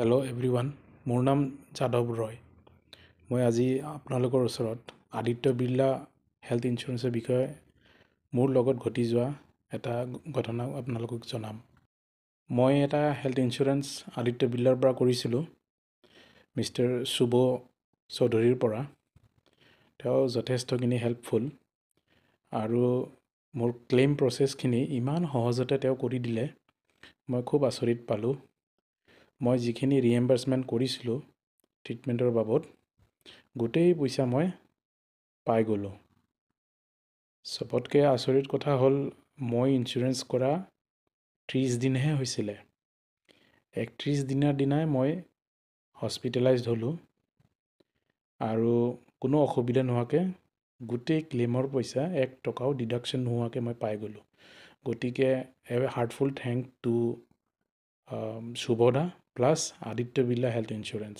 Hello' everyone, মোৰ নাম যাদৱ ৰয়। মই আজি আপোনালোকৰ ওচৰত আদিত্য বিৰলা হেল্থ ইঞ্চুৰেঞ্চৰ বিষয়ে মোৰ লগত ঘটি যোৱা এটা ঘটনা আপোনালোকক জনাম। মই এটা হেল্থ ইঞ্চুৰেঞ্চ আদিত্য বিৰলাৰ পৰা কৰিছিলোঁ, মিষ্টাৰ শুভ চৌধুৰীৰ পৰা। তেওঁ যথেষ্টখিনি হেল্পফুল আৰু মোৰ ক্লেইম প্ৰচেছখিনি ইমান সহজতে তেওঁ কৰি দিলে, মই খুব আচৰিত পালোঁ। মই যিখিনি ৰিএম্বাৰ্চমেণ্ট কৰিছিলোঁ ট্ৰিটমেণ্টৰ বাবদ, গোটেই পইচা মই পাই গ'লোঁ। চবতকৈ আচৰিত কথা হ'ল, মই ইঞ্চুৰেঞ্চ কৰা 30 দিনহে হৈছিলে। 31 দিনৰ দিনাই মই হস্পিটেলাইজড হ'লোঁ আৰু কোনো অসুবিধা নোহোৱাকৈ গোটেই ক্লেইমৰ পইচা 1 টকাও ডিডাকশ্যন নোহোৱাকৈ মই পাই গ'লোঁ। গতিকে heartful thank to Shubhada plus Aditya Birla health insurance.